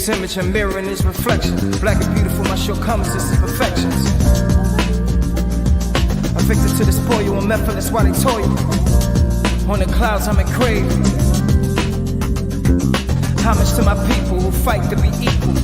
his image and mirror in his reflection. Black and beautiful, my shortcomings and imperfections. Addicted to this spoil and methodless while they toil. On the clouds, I'm in crave. Homage to my people who fight to be equal.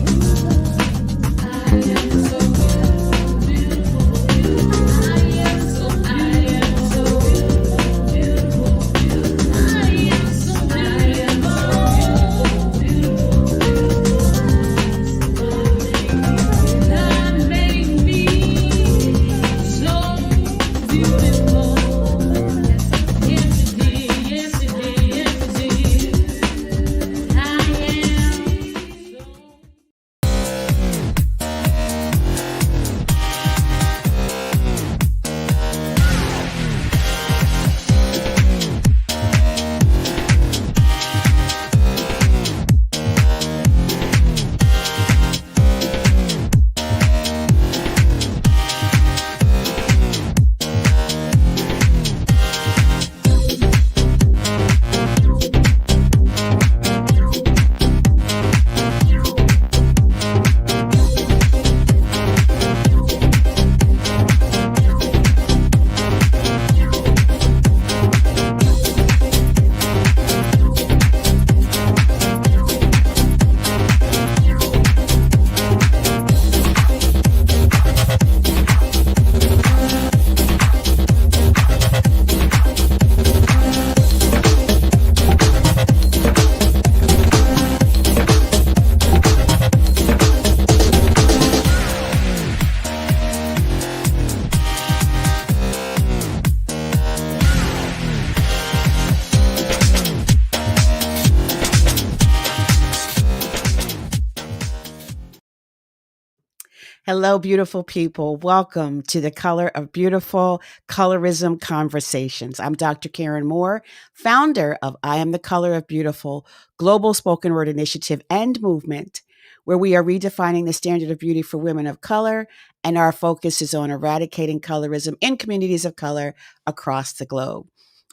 Hello, beautiful people. Welcome to the Color of Beautiful Colorism Conversations. I'm Dr. Karen Moore, founder of I Am the Color of Beautiful Global Spoken Word Initiative and Movement, where we are redefining the standard of beauty for women of color, and our focus is on eradicating colorism in communities of color across the globe.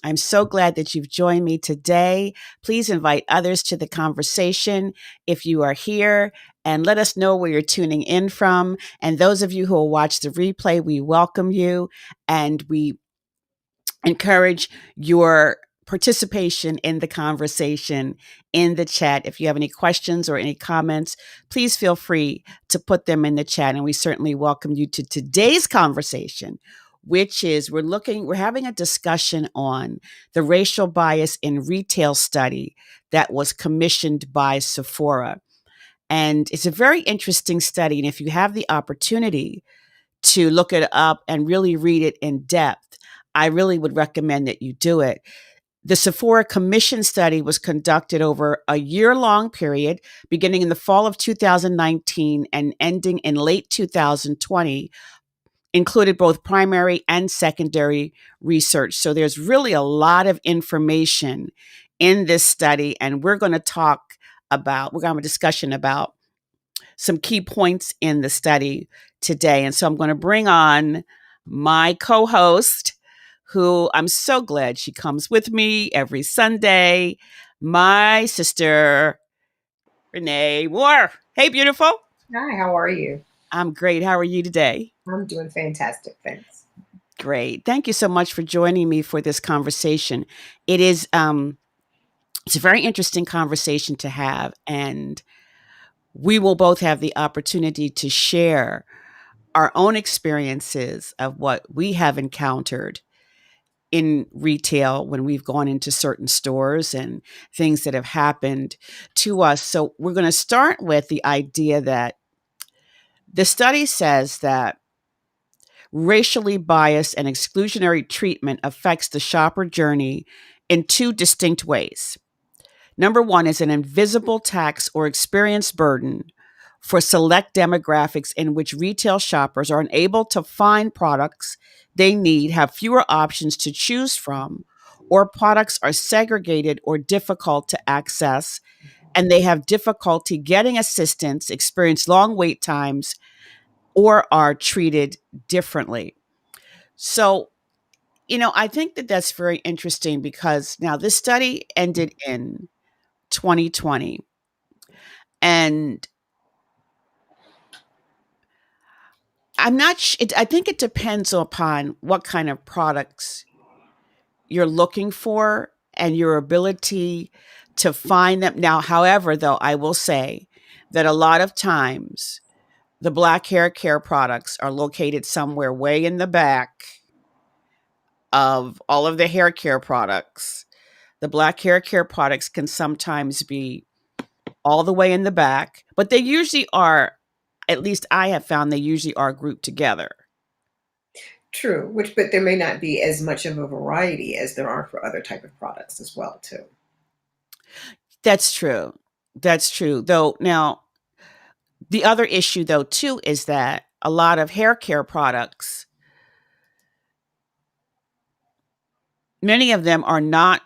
I'm so glad that you've joined me today. Please invite others to the conversation if you are here, and let us know where you're tuning in from. And those of you who will watch the replay, we welcome you and we encourage your participation in the conversation in the chat. If you have any questions or any comments, please feel free to put them in the chat. And we certainly welcome you to today's conversation, which is we're having a discussion on the racial bias in retail study that was commissioned by Sephora. And it's a very interesting study. And if you have the opportunity to look it up and really read it in depth, I really would recommend that you do it. The Sephora Commission study was conducted over a year-long period, beginning in the fall of 2019 and ending in late 2020, included both primary and secondary research. So there's really a lot of information in this study, and we're going to have a discussion about some key points in the study today. And so I'm going to bring on my co-host, who I'm so glad she comes with me every Sunday, my sister, Renee Moore. Hey, beautiful. Hi, how are you? I'm great. How are you today? I'm doing fantastic. Thanks. Great. Thank you so much for joining me for this conversation. It is, it's a very interesting conversation to have, and we will both have the opportunity to share our own experiences of what we have encountered in retail when we've gone into certain stores and things that have happened to us. So we're going to start with the idea that the study says that racially biased and exclusionary treatment affects the shopper journey in two distinct ways. Number one is an invisible tax or experience burden for select demographics in which retail shoppers are unable to find products they need, have fewer options to choose from, or products are segregated or difficult to access, and they have difficulty getting assistance, experience long wait times, or are treated differently. So, I think that that's very interesting because now this study ended in 2020. And I'm not. I think it depends upon what kind of products you're looking for and your ability to find them. Now, however, though, I will say that a lot of times the black hair care products are located somewhere way in the back of all of the hair care products. The black hair care products can sometimes be all the way in the back, but they usually are, at least I have found they usually are grouped together. True, but there may not be as much of a variety as there are for other type of products as well, too. That's true. That's true. Though now the other issue though too is that a lot of hair care products, many of them are not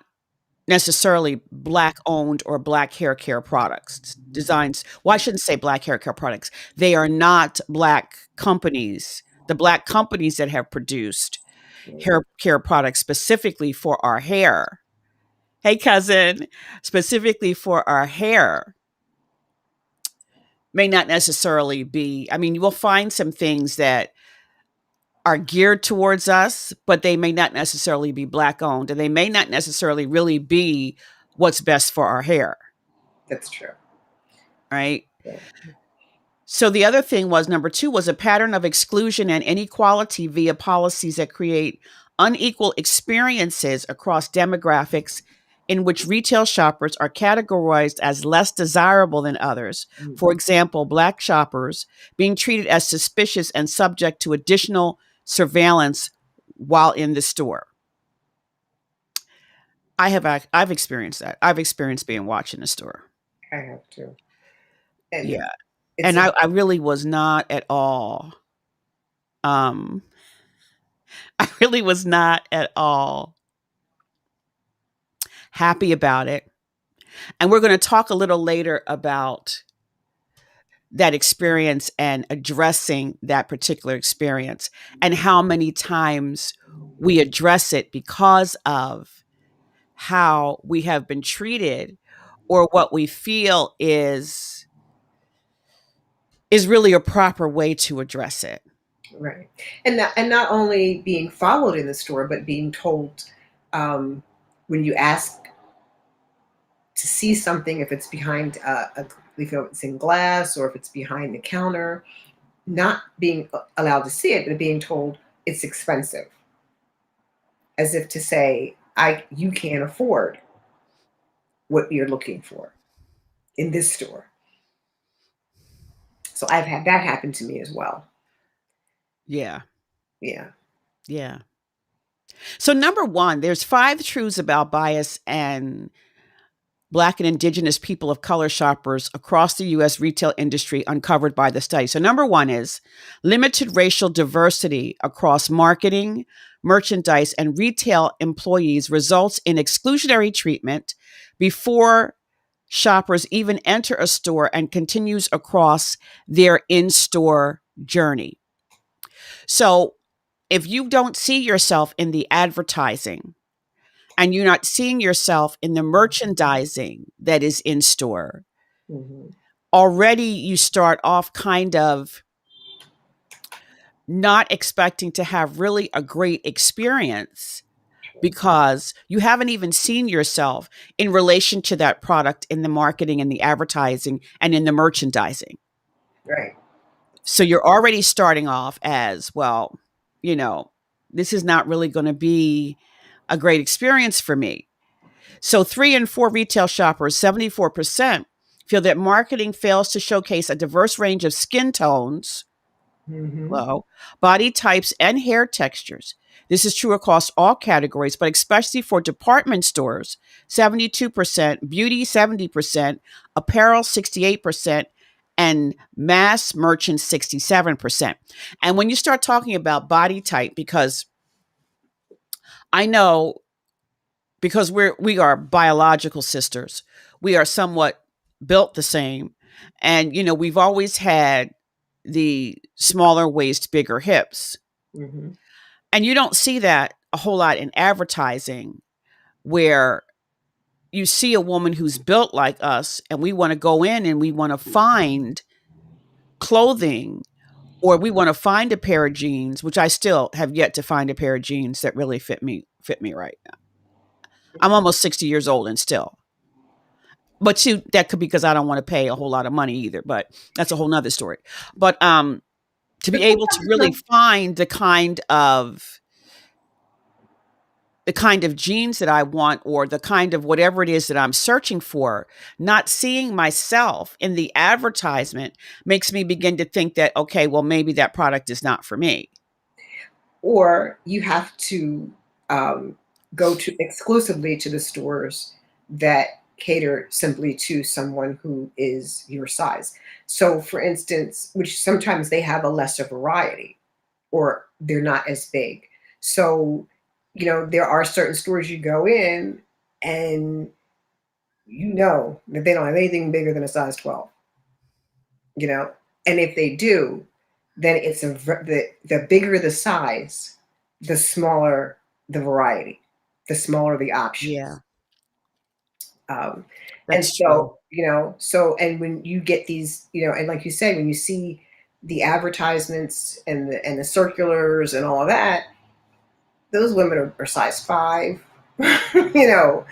necessarily black owned or black hair care products. Designs, well, I shouldn't say black hair care products. They are not black companies. The black companies that have produced hair care products specifically for our hair. Hey, cousin, specifically for our hair may not necessarily be. I mean, you will find some things that are geared towards us, but they may not necessarily be black owned and they may not necessarily really be what's best for our hair. That's true. Right. Yeah. So the other thing was number 2 was a pattern of exclusion and inequality via policies that create unequal experiences across demographics in which retail shoppers are categorized as less desirable than others. For example, black shoppers being treated as suspicious and subject to additional surveillance while in the store. I've experienced that. I've experienced being watched in the store. I have to. And Yeah. And I really was not at all. I really was not at all happy about it. And we're going to talk a little later about that experience and addressing that particular experience and how many times we address it because of how we have been treated or what we feel is really a proper way to address it. Right. And not only being followed in the store, but being told when you ask to see something, if it's behind if it's in glass or if it's behind the counter, not being allowed to see it, but being told it's expensive, as if to say, you can't afford what you're looking for in this store. So I've had that happen to me as well. Yeah. Yeah. Yeah. So number 1, there's 5 truths about bias and Black and Indigenous people of color shoppers across the U.S. retail industry uncovered by the study. So number 1 is limited racial diversity across marketing, merchandise, and retail employees results in exclusionary treatment before shoppers even enter a store and continues across their in-store journey. So if you don't see yourself in the advertising and you're not seeing yourself in the merchandising that is in store, already you start off kind of not expecting to have really a great experience because you haven't even seen yourself in relation to that product in the marketing and the advertising and in the merchandising. Right. So you're already starting off as, well, this is not really going to be a great experience for me. So 3 in 4 retail shoppers, 74%, feel that marketing fails to showcase a diverse range of skin tones, body types, and hair textures. This is true across all categories, but especially for department stores, 72%, beauty, 70%, apparel, 68%, and mass merchants, 67%. And when you start talking about body type, because I know, because we are biological sisters, we are somewhat built the same. And, we've always had the smaller waist, bigger hips. And you don't see that a whole lot in advertising where you see a woman who's built like us and we want to go in and we want to find clothing or we want to find a pair of jeans, which I still have yet to find a pair of jeans that really fit me right now. I'm almost 60 years old and still. But too, that could be because I don't want to pay a whole lot of money either, but that's a whole nother story. But to But be able to sometimes it's really not. find the kind of jeans that I want, or the kind of whatever it is that I'm searching for, not seeing myself in the advertisement makes me begin to think that, okay, well, maybe that product is not for me. Or you have to um, go to exclusively to the stores that cater simply to someone who is your size. So, for instance, which sometimes they have a lesser variety or they're not as big. So, there are certain stores you go in and you know that they don't have anything bigger than a size 12, you know? And if they do, then the bigger the size, the smaller the variety, the smaller the Yeah, options. Um, and that's true. so when you get these, and like you say, when you see the advertisements and the circulars and all of that, those women are size 5, you know,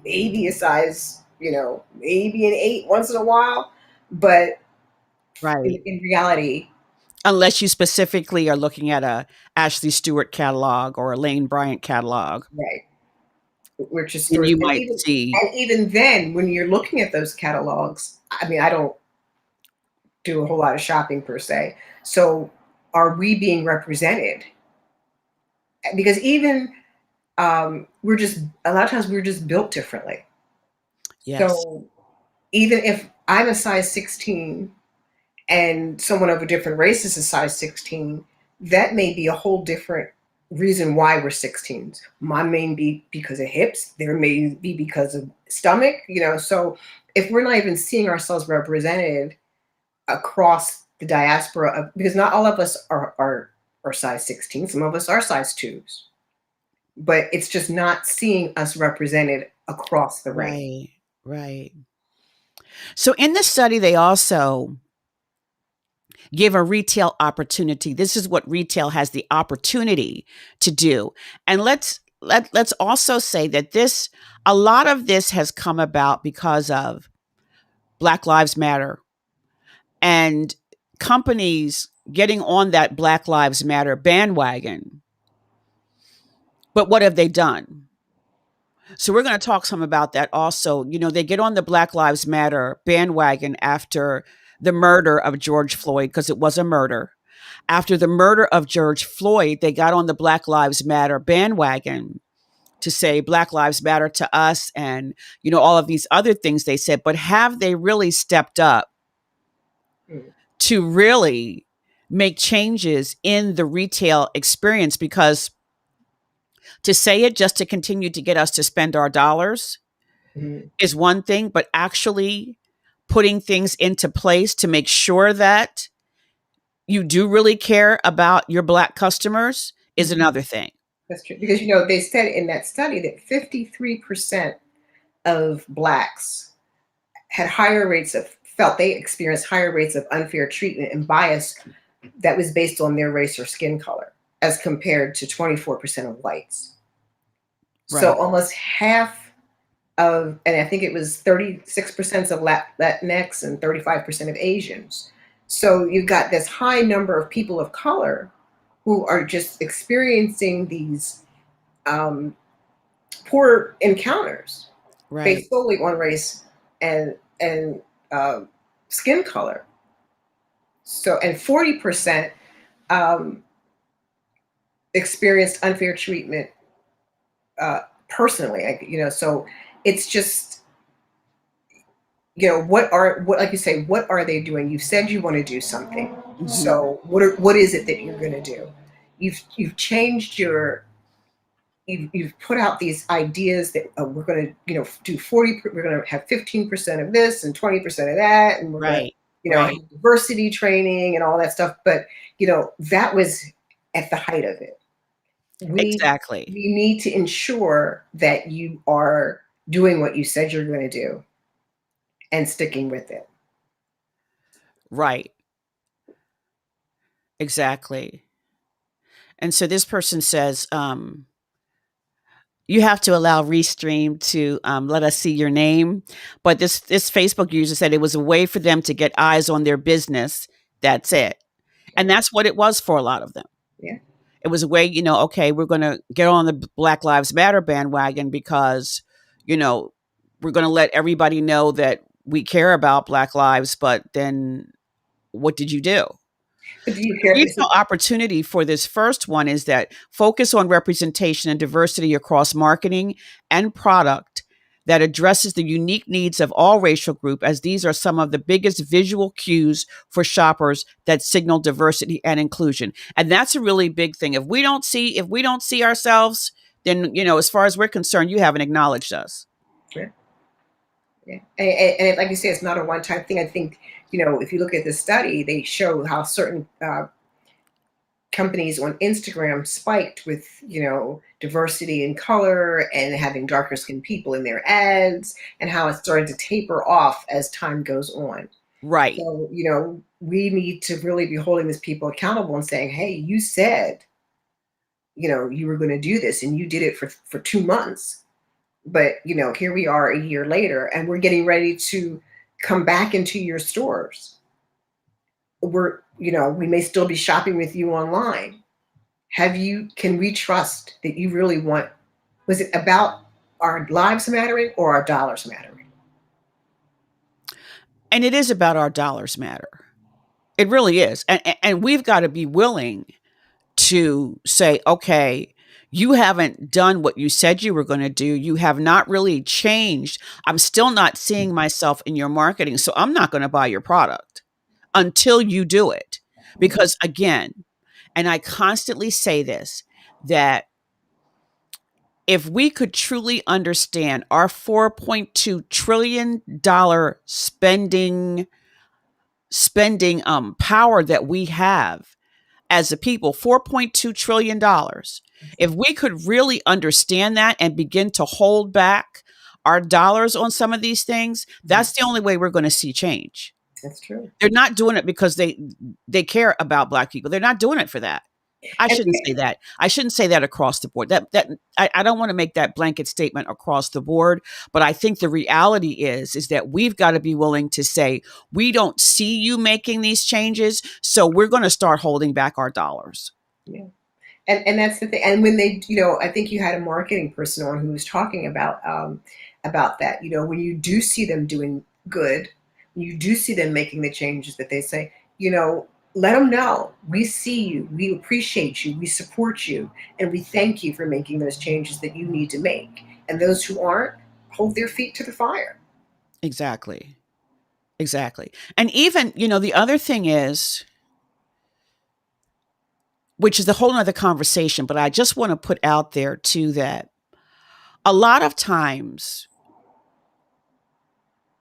maybe a size, maybe an 8 once in a while, but Right. in reality, Unless you specifically are looking at a Ashley Stewart catalog or a Lane Bryant catalog, right, we're just then stores, you and might even see. and even then, when you're looking at those catalogs, I mean, I don't do a whole lot of shopping per se. So, are we being represented? Because even we're just a lot of times we're just built differently. Yes. So even if I'm a size 16 and someone of a different race is a size 16, that may be a whole different reason why we're 16s. Mine may be because of hips, there may be because of stomach, so if we're not even seeing ourselves represented across the diaspora of, because not all of us are size 16, some of us are size 2s, but it's just not seeing us represented across the range. Right. Right. So in the study, they also give a retail opportunity. This is what retail has the opportunity to do. And let's also say that this a lot of this has come about because of Black Lives Matter and companies getting on that Black Lives Matter bandwagon. But what have they done? So we're going to talk some about that also. They get on the Black Lives Matter bandwagon after the murder of George Floyd, because it was a murder. After the murder of George Floyd, they got on the Black Lives Matter bandwagon to say Black Lives Matter to us, and all of these other things they said. But have they really stepped up Mm. to really make changes in the retail experience? Because to say it just to continue to get us to spend our dollars Mhm. is one thing, but actually putting things into place to make sure that you do really care about your Black customers is Mhm. another thing. That's true. Because, they said in that study that 53% of Blacks had higher rates of, felt they experienced higher rates of unfair treatment and bias that was based on their race or skin color, as compared to 24% of whites. So Right. almost half of, and I think it was 36% of Latinx and 35% of Asians. So you've got this high number of people of color who are just experiencing these um, poor encounters Right. based solely on race and uh, skin color. So, and 40% um, experienced unfair treatment personally. So it's just, what, like you say, what are they doing? You've said you want to do something. Mhm. So what is it that you're going to do? You've changed your, you've put out these ideas that we're going to, do 40, we're going to have 15% of this and 20% of that, and we're going to, Right. have Right. diversity training and all that stuff. But that was at the height of it. we Exactly. we need to ensure that you are doing what you said you're going to do and sticking with it. Right. Exactly. And so this person says, you have to allow Restream to let us see your name. But this Facebook user said it was a way for them to get eyes on their business. That's it. Yeah. And that's what it was for a lot of them. Yeah. It was a way, okay, we're going to get on the Black Lives Matter bandwagon because, you know, we're going to let everybody know that we care about Black lives. But then what did you do? But do you The care if it's regional opportunity for this first one is that focus on representation and diversity across marketing and product that addresses the unique needs of all racial group, as these are some of the biggest visual cues for shoppers that signal diversity and inclusion. And that's a really big thing. If we don't see ourselves, then, as far as we're concerned, you haven't acknowledged us. yeah, yeah. And like you say, it's not a one-time thing. I think, if you look at the study, they show how certain companies on Instagram spiked with, diversity in color and having darker skinned people in their ads, and how it started to taper off as time goes on. Right. So, we need to really be holding these people accountable and saying, hey, you said, you were going to do this and you did it for 2 months. But, here we are a year later and we're getting ready to come back into your stores. We may still be shopping with you online. Can we trust that you really was it about our lives mattering or our dollars mattering? And it is about our dollars matter. It really is. And we've got to be willing to say, okay, you haven't done what you said you were going to do. You have not really changed. I'm still not seeing myself in your marketing. So I'm not going to buy your product until you do it. Because again, and I constantly say this, that if we could truly understand our $4.2 trillion spending power that we have as a people, $4.2 trillion. If we could really understand that and begin to hold back our dollars on some of these things, that's the only way we're going to see change. That's true. They're not doing it because they care about Black people. They're not doing it for that. I shouldn't say that. I shouldn't say that across the board. I don't want to make that blanket statement across the board, but I think the reality is that we've got to be willing to say, we don't see you making these changes, so we're going to start holding back our dollars. Yeah. And that's the thing. And when they, I think you had a marketing person on who was talking about that. When you do see them doing good, you do see them making the changes that they say, let them know we see you, we appreciate you, we support you, and we thank you for making those changes that you need to make. And those who aren't, hold their feet to the fire. Exactly. And even, the other thing is, which is a whole nother conversation, but I just want to put out there too that a lot of times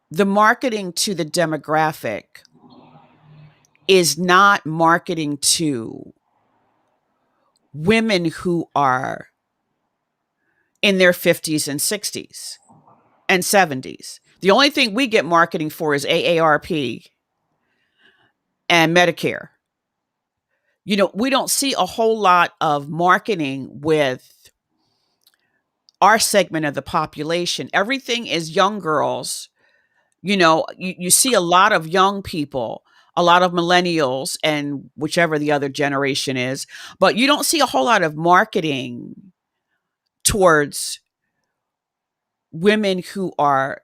the marketing to the demographic is not marketing to women who are in their 50s and 60s and 70s. The only thing we get marketing for is AARP and Medicare. We don't see a whole lot of marketing with our segment of the population. Everything is young girls. You see a lot of young people, a lot of millennials, and whichever the other generation is, but you don't see a whole lot of marketing towards women who are,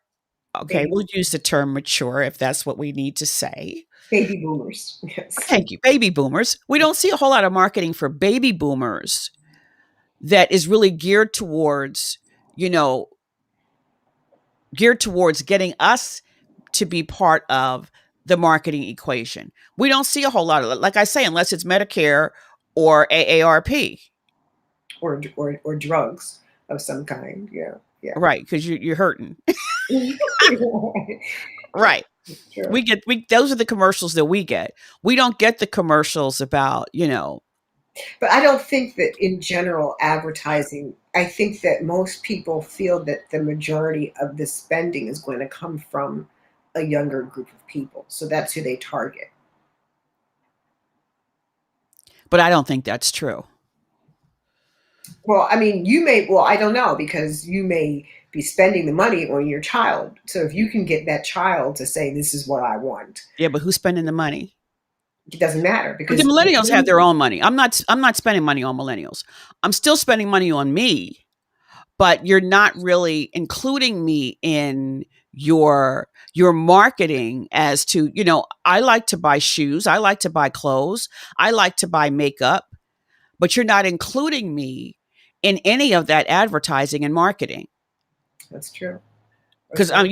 okay, Baby, we'll use the term mature if that's what we need to say. baby boomers. Yes. Thank you. Baby boomers. We don't see a whole lot of marketing for baby boomers that is really geared towards, getting us to be part of the marketing equation. We don't see a whole lot of it, like I say, unless it's Medicare or AARP. Or drugs of some kind. Yeah. Yeah. Right, because you're hurting. Right. Sure. We those are the commercials that we get. We don't get the commercials about, But I don't think that in general advertising, I think that most people feel that the majority of the spending is going to come from a younger group of people. So that's who they target. But I don't think that's true. Well, I mean, you may, well, I don't know, because you may be spending the money on your child. So if you can get that child to say, this is what I want, Yeah, but who's spending the money? it doesn't matter But the because millennials have their own money. I'm not spending money on millennials. I'm still spending money on me, but you're not really including me in your marketing as to, I like to buy shoes, I like to buy clothes, I like to buy makeup, but you're not including me in any of that advertising and marketing. that's true. That's Because very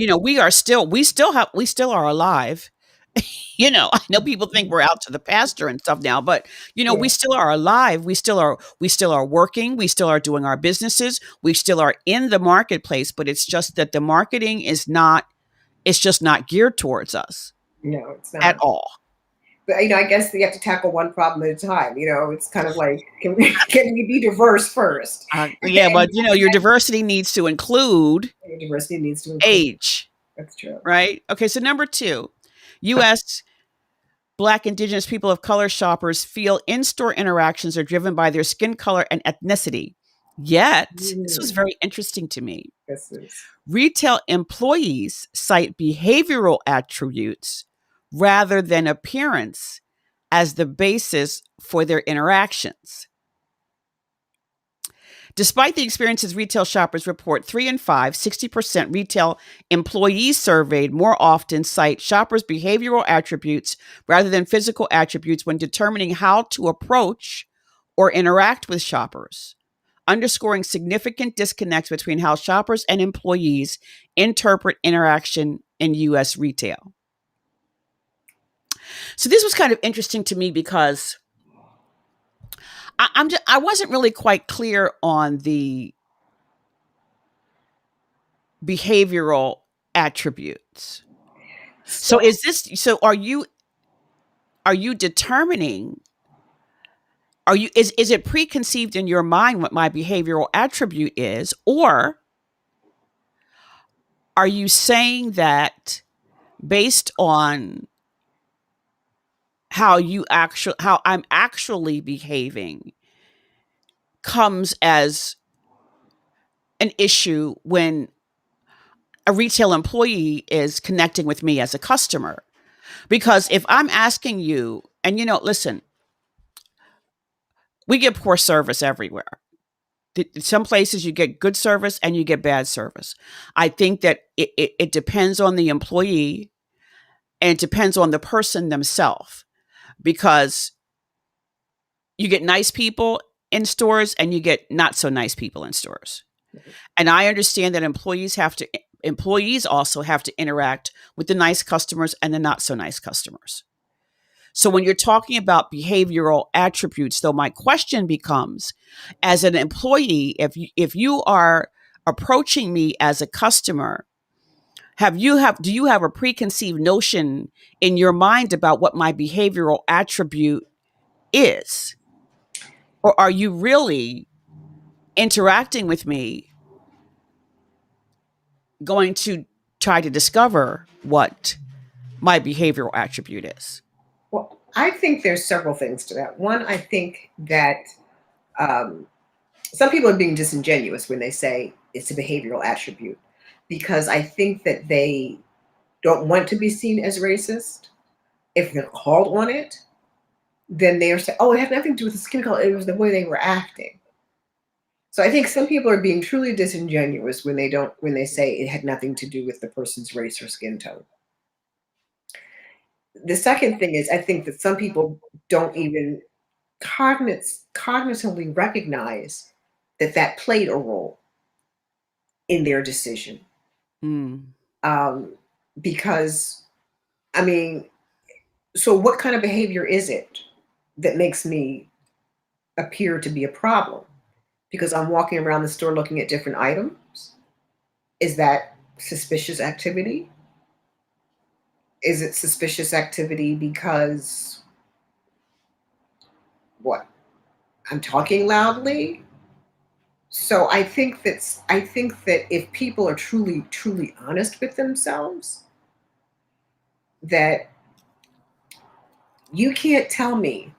we still are alive. I know people think true. we're out to the pasture and stuff now, but we Yeah, still are alive. We still are working. We still are doing our businesses. We still are in the marketplace, but it's just that the marketing it's just not geared towards us no, it's at not. all. But I guess you have to tackle one problem at a time. It's kind of like, can we be diverse first? Yeah, And but your diversity needs to include diversity needs to include. age, That's true. right? Okay, so number 2, US Black, Indigenous, people of color shoppers feel in-store interactions are driven by their skin color and ethnicity. Yet, this was Mm, very interesting to me. this is Retail employees cite behavioral attributes rather than appearance as the basis for their interactions. Despite the experiences retail shoppers report, 3 and 5, 60% retail employees surveyed more often cite shoppers' behavioral attributes rather than physical attributes when determining how to approach or interact with shoppers, underscoring significant disconnects between how shoppers and employees interpret interaction in U.S. retail. So this was kind of interesting to me because I wasn't really quite clear on the behavioral attributes. So so. are you determining, is it preconceived in your mind what my behavioral attribute is, or are you saying that based on how I'm actually behaving comes as an issue when a retail employee is connecting with me as a customer? Because if I'm asking you, and listen, we get poor service everywhere. Some places you get good service and you get bad service. I think that it depends on the employee and it depends on the person themselves, because you get nice people in stores and you get not so nice people in stores. And I understand that employees also have to interact with the nice customers and the not so nice customers. So when you're talking about behavioral attributes, though, my question becomes, as an employee, if you are approaching me as a customer, do you have a preconceived notion in your mind about what my behavioral attribute is? Or are you really interacting with me going to try to discover what my behavioral attribute is? Well, I think there's several things to that. One, I think that um, some people are being disingenuous when they say it's a behavioral attribute, because I think that they don't want to be seen as racist. If they're called on it, then they're saying, "Oh, it had nothing to do with the skin color. It was the way they were acting." So I think some people are being truly disingenuous when they say it had nothing to do with the person's race or skin tone. The second thing is, I think that some people don't even cognitively recognize that that played a role in their decision. Mm. Um, because, I mean, so what kind of behavior is it that makes me appear to be a problem? Because I'm walking around the store looking at different items? Is that suspicious activity? Is it suspicious activity because what? I'm talking loudly? So I think that if people are truly honest with themselves, that you can't tell me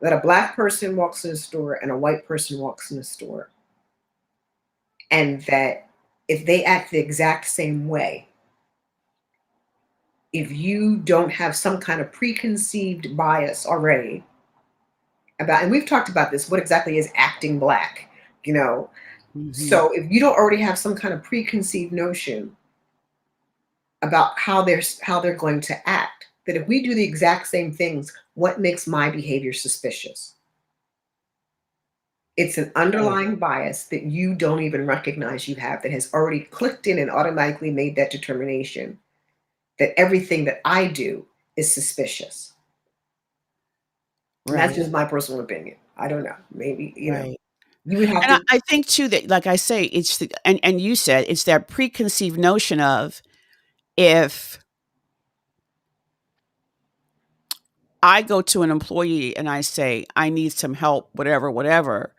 that a black person walks in a store and a white person walks in a store, and that if they act the exact same way, if you don't have some kind of preconceived bias already about, and we've talked about this, what exactly is acting black, you know? Mhm. So if you don't already have some kind of preconceived notion about how they're going to act, that if we do the exact same things, what makes my behavior suspicious? It's an Right. underlying bias that you don't even recognize you have, that has already clicked in and automatically made that determination that everything that I do is suspicious. And that's Right. just my personal opinion. I don't know. Maybe, Right. you would have And I, to. I think too that, like I say, it's the, and you said it's that preconceived notion of, if I go to an employee and I say, I need some help, whatever, whatever,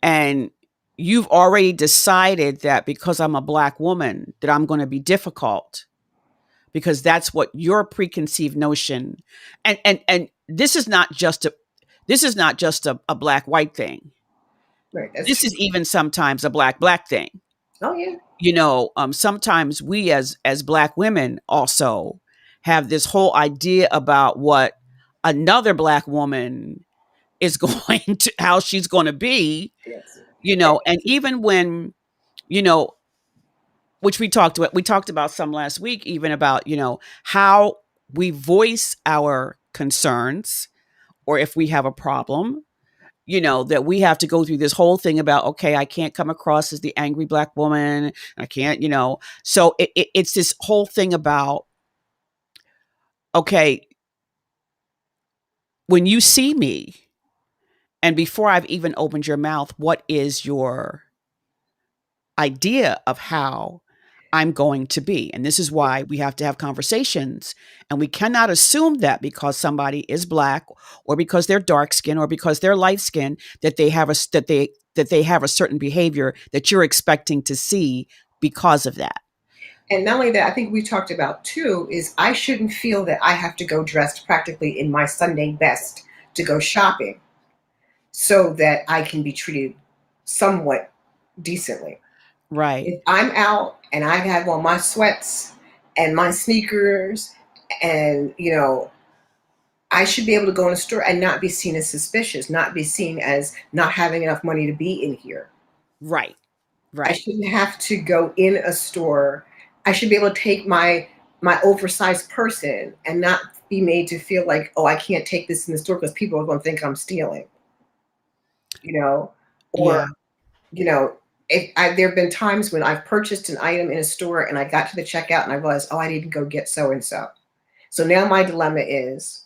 and you've already decided that because I'm a black woman that I'm going to be difficult because that's what your preconceived notion, and this is not just a black white thing. Right, that's This true. is even sometimes a black thing. Oh, yeah. Sometimes we as black women also have this whole idea about what another black woman is going to, how she's going to be, Yes. and even when, you know which we talked about some last week, even about, how we voice our concerns, or if we have a problem, that we have to go through this whole thing about, okay, I can't come across as the angry black woman. I can't, so it's this whole thing about, okay, when you see me, and before I've even opened your mouth, what is your idea of how I'm going to be? And this is why we have to have conversations. And we cannot assume that because somebody is black, or because they're dark skinned, or because they're light skinned, that they have that they have a certain behavior that you're expecting to see because of that. And not only that, I think we talked about too is I shouldn't feel that I have to go dressed practically in my Sunday best to go shopping so that I can be treated somewhat decently. Right. If I'm out and I have on my sweats and my sneakers, and I should be able to go in a store and not be seen as suspicious, not be seen as not having enough money to be in here. Right. I Right. shouldn't have to go in a store. I should be able to take my oversized person and not be made to feel like, oh, I can't take this in the store because people are going to think I'm stealing, you know, or Yeah. you know, there have been times when I've purchased an item in a store and I got to the checkout and I realized, oh, I need to go get so and so. So now my dilemma is,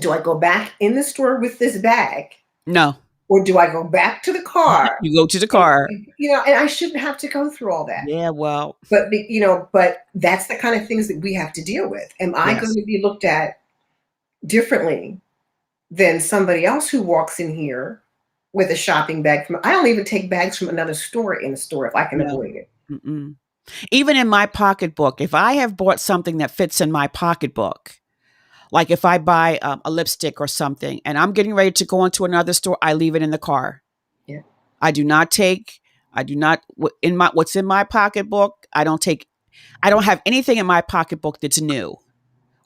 do I go back in the store with this bag, No. or do I go back to the car? You go to the And, car. and I shouldn't have to go through all that. Yeah. Well. But that's the kind of things that we have to deal with. Am I going Yes. to be looked at differently than somebody else who walks in here with a shopping bag I don't even take bags from another store in a store if I can No. avoid it. Mm-mm. Even in my pocketbook, if I have bought something that fits in my pocketbook, like if I buy a lipstick or something and I'm getting ready to go into another store, I leave it in the car. Yeah. I do not take, I do not, what's in my pocketbook, I don't have anything in my pocketbook that's new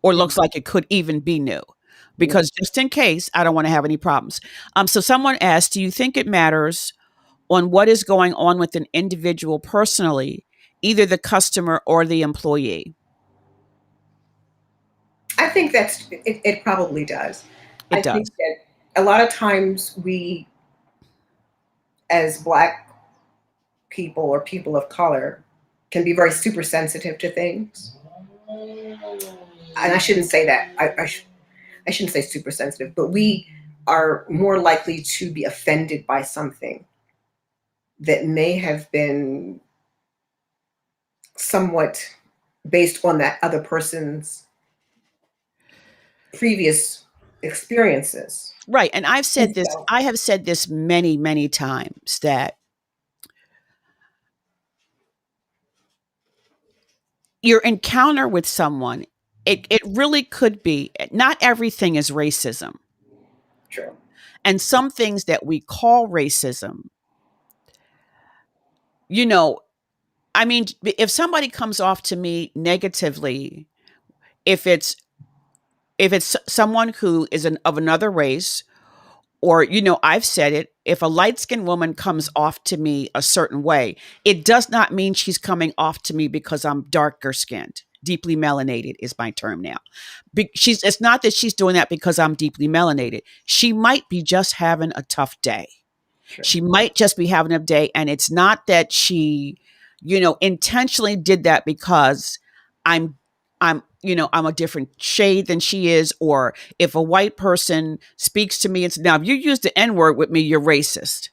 or looks like it could even be new, Yeah. because just in case, I don't want to have any problems. So someone asked, do you think it matters on what is going on with an individual personally, either the customer or the employee? I think it probably does. It I does. think that a lot of times we, as Black people or people of color, can be very super sensitive to things. And I shouldn't say that. I shouldn't say super sensitive, but we are more likely to be offended by something that may have been somewhat based on that other person's previous experiences. Right. And And so, I have said this many, many times, that your encounter with someone, it really could be, not everything is racism. true. And some things that we call racism, you know, I mean, if somebody comes off to me negatively, if it's someone who is of another race, or, I've said it, if a light-skinned woman comes off to me a certain way, it does not mean she's coming off to me because I'm darker skinned. Deeply melanated is my term now. It's not that she's doing that because I'm deeply melanated. She might be just having a tough day. Sure. She might just be having a day. And it's not that she, intentionally did that because I'm I'm a different shade than she is. Or if a white person speaks to me and says, now, if you use the N-word with me, you're racist.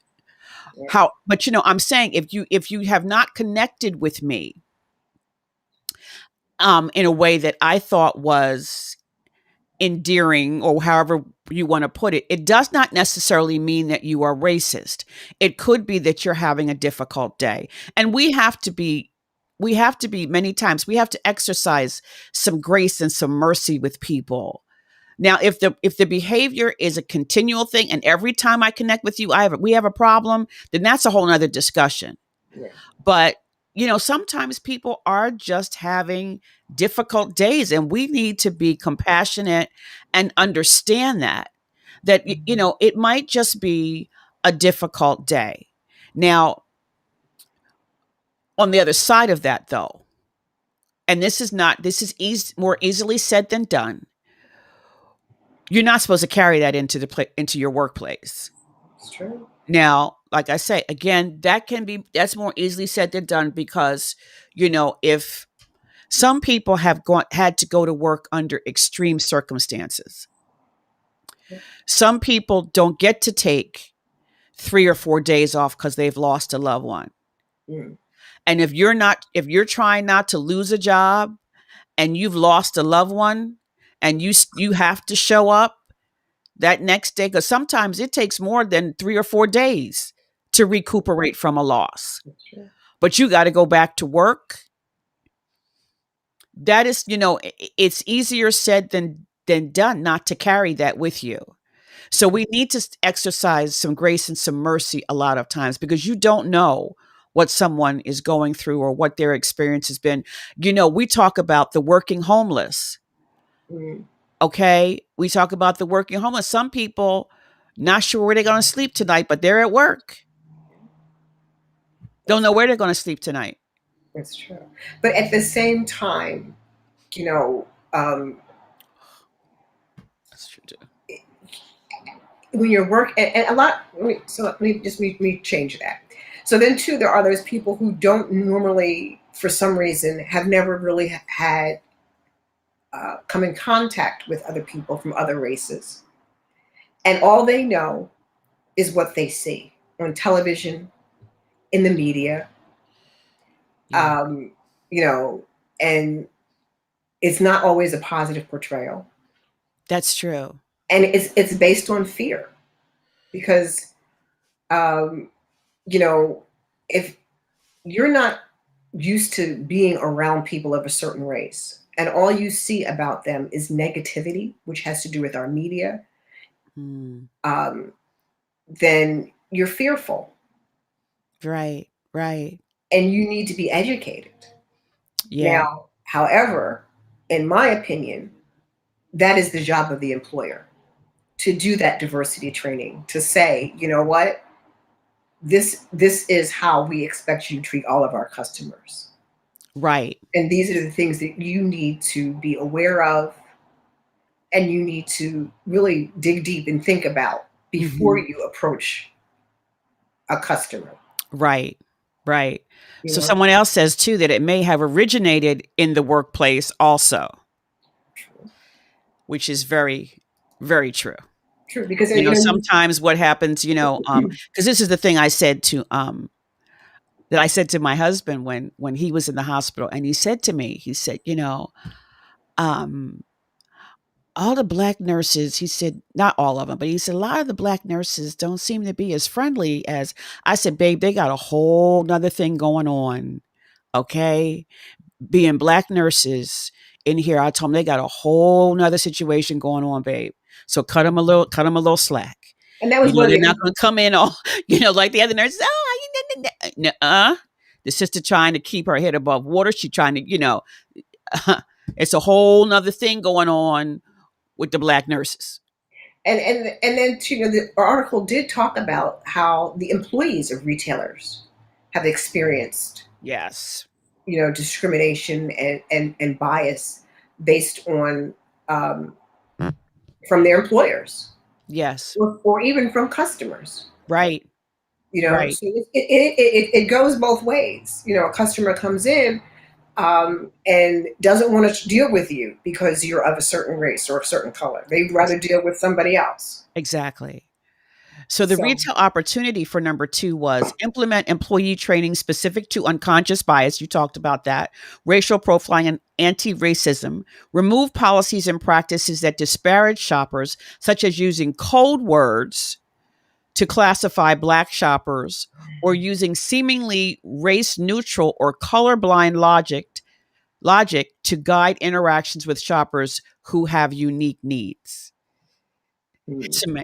Yeah. But I'm saying if you have not connected with me in a way that I thought was endearing, or however you want to put it, it does not necessarily mean that you are racist. It could be that you're having a difficult day. And we have to be many times, we have to exercise some grace and some mercy with people. Now, if the behavior is a continual thing, and every time I connect with you, we have a problem, then that's a whole nother discussion. Yeah. But sometimes people are just having difficult days, and we need to be compassionate and understand that it might just be a difficult day. Now, on the other side of that, though, and this is more easily said than done, you're not supposed to carry that into your workplace. It's true. Now, like I say, again, that's more easily said than done, because, if some people have had to go to work under extreme circumstances, some people don't get to take 3 or 4 days off because they've lost a loved one. Mm. And if you're trying not to lose a job and you've lost a loved one, and you have to show up that next day, because sometimes it takes more than 3 or 4 days to recuperate from a loss. That's true. But you got to go back to work. That is, it's easier said than done not to carry that with you. So we need to exercise some grace and some mercy a lot of times, because you don't know what someone is going through or what their experience has been. We talk about the working homeless. Mm. Okay. We talk about the working homeless. Some people not sure where they're going to sleep tonight, but they're at work. Don't know where they're going to sleep tonight. That's true. But at the same time, That's true too. when you're and a lot, let me change that. So then too, there are those people who don't normally, for some reason, have never really had come in contact with other people from other races. And all they know is what they see on television, in the media, Yeah. And it's not always a positive portrayal. That's true. And it's based on fear, because, if you're not used to being around people of a certain race, and all you see about them is negativity, which has to do with our media, then you're fearful. Right. Right. And you need to be educated. Yeah. Now, however, in my opinion, that is the job of the employer, to do that diversity training, to say, you know what, this is how we expect you to treat all of our customers. Right. And these are the things that you need to be aware of, and you need to really dig deep and think about before you approach a customer. Right. Right. So someone else says too that it may have originated in the workplace also, True. which is very, very true. True, because sometimes what happens, because this is the thing I said to that I said to my husband when he was in the hospital, and he said to me, he said, all the black nurses, he said, not all of them, but he said, a lot of the black nurses don't seem to be as friendly as. I said, babe, they got a whole nother thing going on. Okay. Being black nurses in here, I told them they got a whole nother situation going on, babe. So cut them a little slack. And that was one of They're not the going to come in all, like the other nurses. The sister trying to keep her head above water. She trying to, it's a whole nother thing going on with the Black nurses. and then the article did talk about how the employees of retailers have experienced Yes. discrimination and bias based on from their employers Yes. or even from customers. Right. Right. So it goes both ways. A customer comes in and doesn't want to deal with you because you're of a certain race or a certain color. They'd rather deal with somebody else. Exactly. So the So retail opportunity for number 2 was implement employee training specific to unconscious bias. You talked about that. Racial profiling and anti-racism. Remove policies and practices that disparage shoppers, such as using code words to classify Black shoppers or using seemingly race-neutral or colorblind logic to guide interactions with shoppers who have unique needs.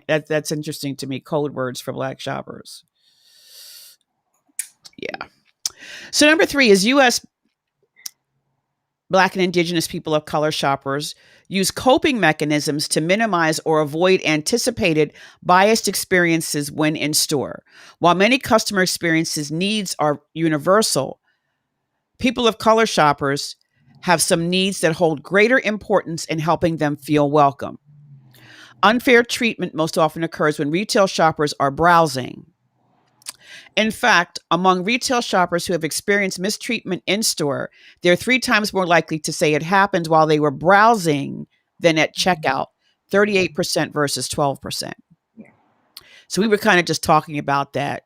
That's interesting to me. Code words for Black shoppers. Yeah. So number 3 is U.S. Black and Indigenous people of color shoppers use coping mechanisms to minimize or avoid anticipated biased experiences when in store. While many customer experiences needs are universal, people of color shoppers have some needs that hold greater importance in helping them feel welcome. Unfair treatment most often occurs when retail shoppers are browsing. In fact, among retail shoppers who have experienced mistreatment in store, they're 3 times more likely to say it happened while they were browsing than at checkout, 38% versus 12%. yeah. So we were kind of just talking about that,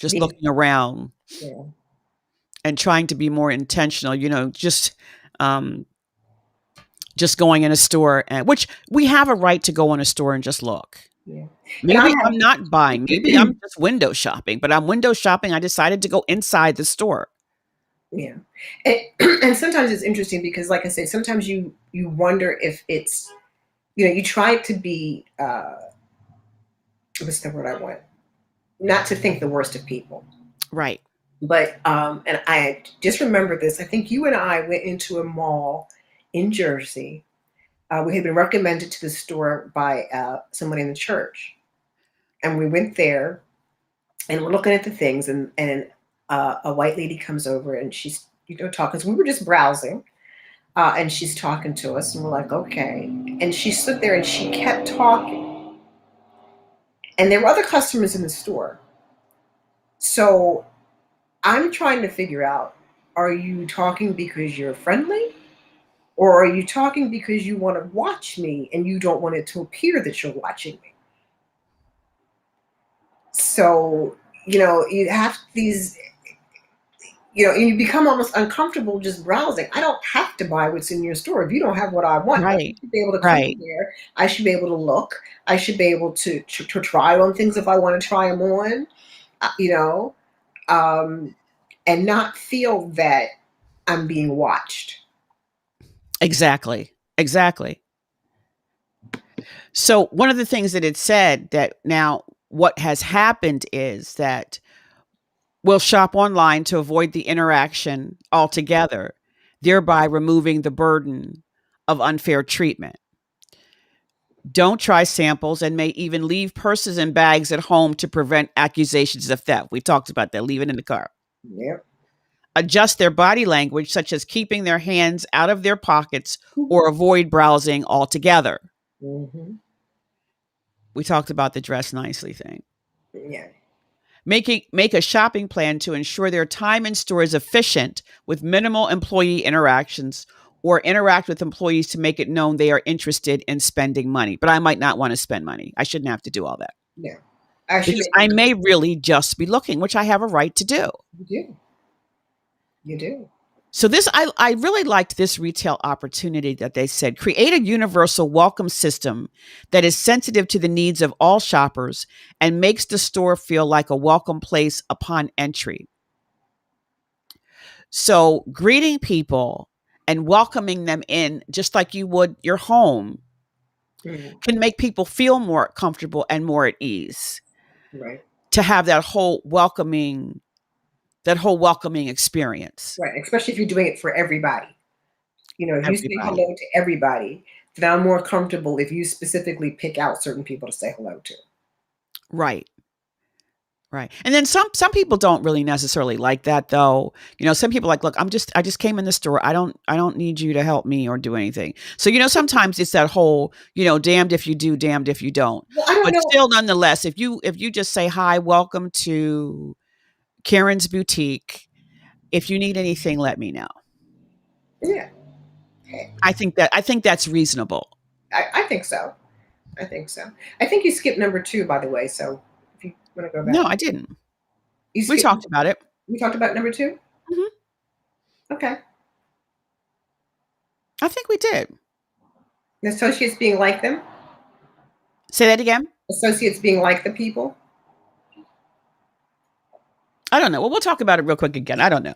just looking around Yeah. and trying to be more intentional, just going in a store, and which we have a right to go in a store and just look. Yeah. Maybe I'm not buying. Maybe I'm just window shopping, but I'm window shopping. I decided to go inside the store. Yeah. And sometimes it's interesting because, like I said, sometimes you wonder if it's, you try to be, what's the word I want? Not to think the worst of people. Right. But, and I just remember this. I think you and I went into a mall in Jersey. We had been recommended to the store by someone in the church. And we went there and we're looking at the things, and a white lady comes over and she's talking. So we were just browsing, and she's talking to us, and we're like, okay. And she stood there and she kept talking, and there were other customers in the store. So I'm trying to figure out: are you talking because you're friendly, or are you talking because you want to watch me and you don't want it to appear that you're watching me? So you have these. And you become almost uncomfortable just browsing. I don't have to buy what's in your store if you don't have what I want. I Right. should be able to come Right. in there. I should be able to look. I should be able to try on things if I want to try them on. Um, and not feel that I'm being watched. Exactly. Exactly. So one of the things that it said that now what has happened is that we'll shop online to avoid the interaction altogether, thereby removing the burden of unfair treatment. Don't try samples and may even leave purses and bags at home to prevent accusations of theft. We talked about that. Leave it in the car. Yep. Adjust their body language, such as keeping their hands out of their pockets or avoid browsing altogether. Mm-hmm. We talked about the dress nicely thing. Yeah. Make a shopping plan to ensure their time in store is efficient with minimal employee interactions, or interact with employees to make it known they are interested in spending money. But I might not want to spend money. I shouldn't have to do all that. Yeah. Because I may really just be looking, which I have a right to do. You do. You do. So I really liked this retail opportunity that they said, create a universal welcome system that is sensitive to the needs of all shoppers and makes the store feel like a welcome place upon entry. So greeting people and welcoming them in just like you would your home Mm. can make people feel more comfortable and more at ease Right. to have that whole welcoming experience. Right. Especially if you're doing it for everybody. If you say Everybody. hello to everybody, then I'm more comfortable if you specifically pick out certain people to say hello to. Right. Right. And then some people don't really necessarily like that though. Some people like, look, I just came in the store. I don't need you to help me or do anything. So, sometimes it's that whole, damned if you do, damned if you don't. Well, I don't But know. still nonetheless, if you just say, "Hi, welcome to Karen's boutique. If you need anything, let me know." Yeah, I think that's reasonable. I think so. I think so. I think you skipped number two, by the way. So if you want to go No, back, I didn't. you We skipped. talked about it. We talked about number two. Mhm. Okay. I think we did. The associates being like them. Say that again. Associates being like the people. I don't know. Well, we'll talk about it real quick again. I don't know.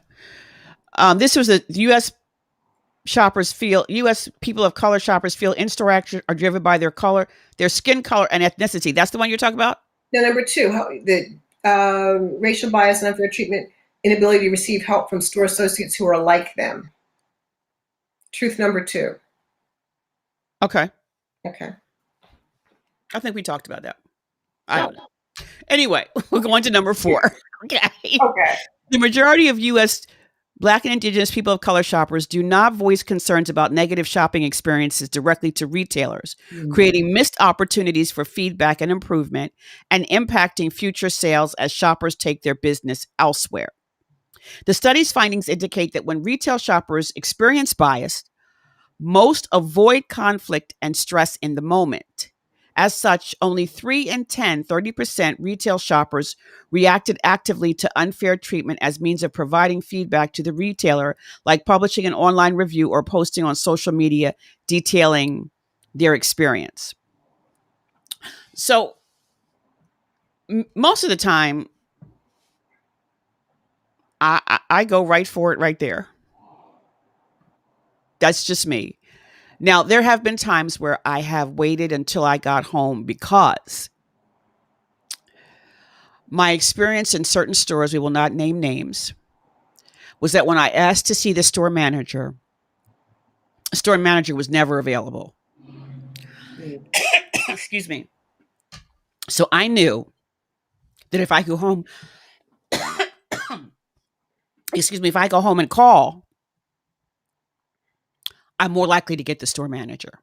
This was a U.S. people of color shoppers feel in-store actions are driven by their color, their skin color, and ethnicity. That's the one you're talking about? Now, number two, the racial bias and unfair treatment, inability to receive help from store associates who are like them. Truth number two. Okay. Okay. I think we talked about that. I don't know. Anyway, we're going to number 4. Okay. Okay. The majority of U.S. Black and Indigenous people of color shoppers do not voice concerns about negative shopping experiences directly to retailers, creating missed opportunities for feedback and improvement and impacting future sales as shoppers take their business elsewhere. The study's findings indicate that when retail shoppers experience bias, most avoid conflict and stress in the moment. As such, only 3 in 10, 30% retail shoppers reacted actively to unfair treatment as means of providing feedback to the retailer, like publishing an online review or posting on social media detailing their experience. So, most of the time, I go right for it right there. That's just me. Now, there have been times where I have waited until I got home because my experience in certain stores, we will not name names, was that when I asked to see the store manager was never available. Excuse me. So I knew that if I go home, if I go home and call, I'm more likely to get the store manager.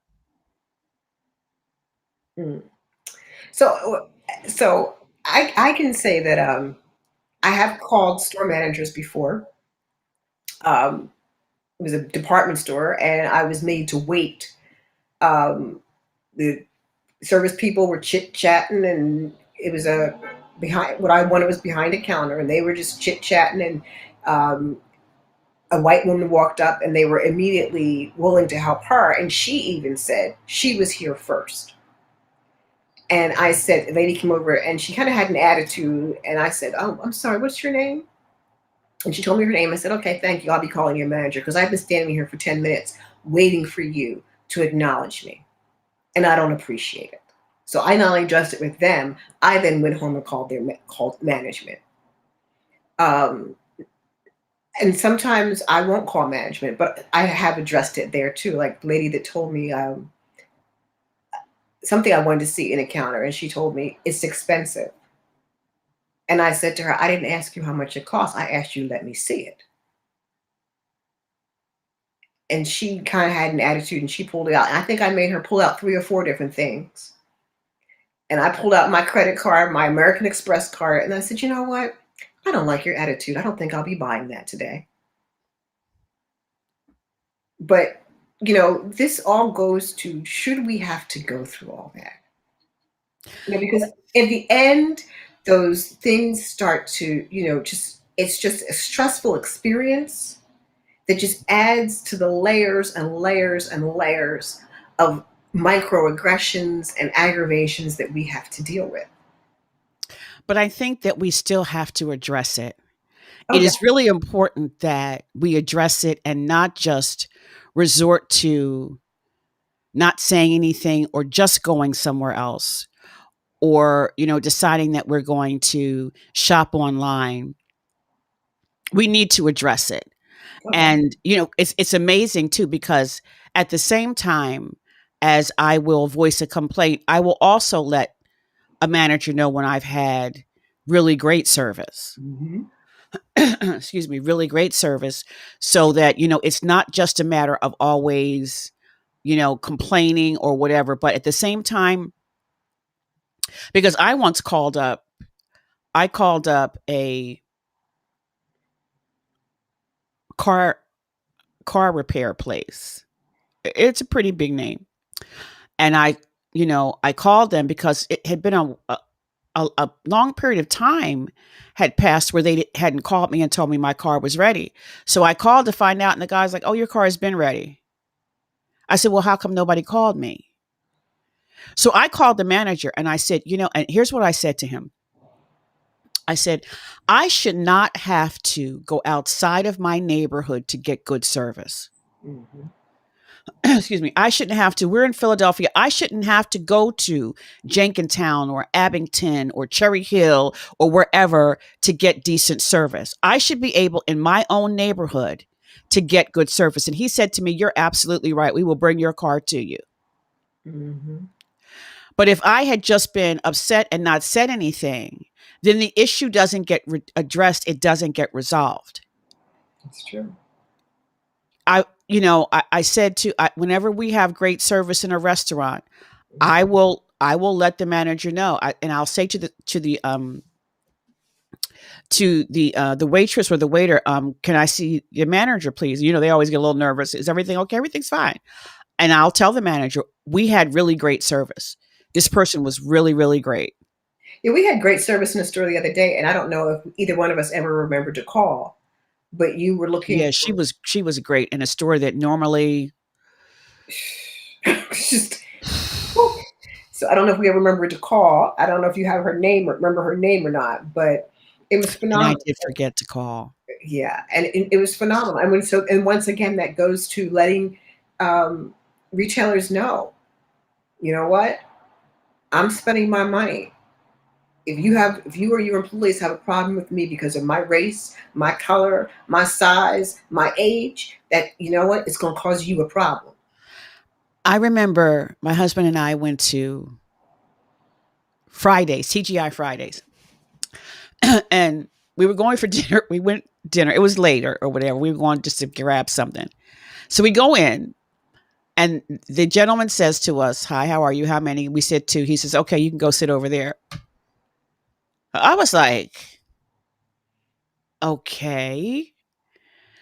Mm. So I can say that I have called store managers before. It was a department store, and I was made to wait. The service people were chit chatting, and it was a behind what I wanted was behind a counter, and they were just chit chatting, and um, a white woman walked up, and they were immediately willing to help her, and she even said she was here first. And I said, the lady came over, and she kind of had an attitude, and I said, "Oh, I'm sorry, what's your name?" And she told me her name. I said, "Okay, thank you. I'll be calling your manager because I've been standing here for 10 minutes waiting for you to acknowledge me, and I don't appreciate it." So I not only addressed it with them, I then went home and called management. Um, and sometimes I won't call management, but I have addressed it there too. Like the lady that told me something I wanted to see in a counter, and she told me it's expensive. And I said to her, "I didn't ask you how much it costs. I asked you to let me see it." And she kind of had an attitude, and she pulled it out. And I think I made her pull out 3 or 4 different things. And I pulled out my credit card, my American Express card, and I said, "You know what? I don't like your attitude. I don't think I'll be buying that today." But, this all goes to, should we have to go through all that? Because in the end, those things start to, it's just a stressful experience that just adds to the layers and layers and layers of microaggressions and aggravations that we have to deal with. But I think that we still have to address it. Oh, It is really important that we address it and not just resort to not saying anything or just going somewhere else, or, deciding that we're going to shop online, we need to address it. Okay. And, it's amazing too, because at the same time as I will voice a complaint, I will also let a manager know when I've had really great service. Mm-hmm. Excuse me, really great service, so that, it's not just a matter of always, complaining or whatever, but at the same time, because I called up a car repair place. It's a pretty big name. And I called them because it had been a long period of time had passed where they hadn't called me and told me my car was ready. So I called to find out, and the guy's like, "Oh, your car has been ready." I said, "Well, how come nobody called me?" So I called the manager and I said, and here's what I said to him. I said, "I should not have to go outside of my neighborhood to get good service." Mm-hmm. Excuse me. I shouldn't have to. We're in Philadelphia. I shouldn't have to go to Jenkintown or Abington or Cherry Hill or wherever to get decent service. I should be able in my own neighborhood to get good service. And he said to me, "You're absolutely right. We will bring your car to you." Mm-hmm. But if I had just been upset and not said anything, then the issue doesn't get addressed. It doesn't get resolved. That's true. I said whenever we have great service in a restaurant, I will let the manager know, and I'll say to the waitress or the waiter, "Can I see your manager, please?" They always get a little nervous. "Is everything okay?" "Everything's fine." And I'll tell the manager, "We had really great service. This person was really, really great." Yeah, we had great service in the store the other day, and I don't know if either one of us ever remembered to call, but you were looking Yeah, for she was great in a store that normally. just. So I don't know if we ever remembered to call. I don't know if you have her name or remember her name or not, but it was And I phenomenal. did forget to call. Yeah, and it was phenomenal. I mean, so and once again, that goes to letting um, retailers know, you know what, I'm spending my money. If you or your employees have a problem with me because of my race, my color, my size, my age, that you know what, it's going to cause you a problem. I remember my husband and I went to Fridays, TGI Fridays, and we were going for dinner. We went dinner. It was later or whatever. We were going just to grab something. So we go in, and the gentleman says to us, "Hi, how are you? How many?" We said two. He says, "Okay, you can go sit over there." I was like, "Okay."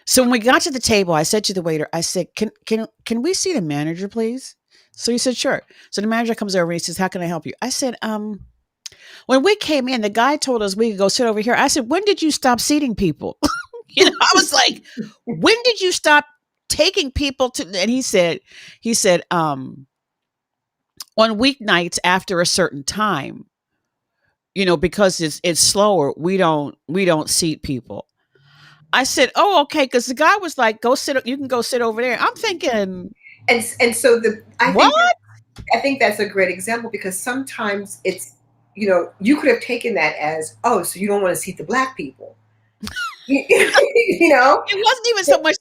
So when we got to the table, I said to the waiter, I said, "Can we see the manager, please?" So he said, "Sure." So the manager comes over and he says, "How can I help you?" I said, "When we came in, the guy told us we could go sit over here." I said, "When did you stop seating people?" I was like, "When did you stop taking people to?" And he said, on weeknights after a certain time, because it's slower, we don't seat people. I said, "Oh, okay," because the guy was like, "Go sit. You can go sit over there." I'm thinking, And so what? I think that's a great example because sometimes it's, you could have taken that as, oh, so you don't want to seat the black people. you know, It wasn't even so much.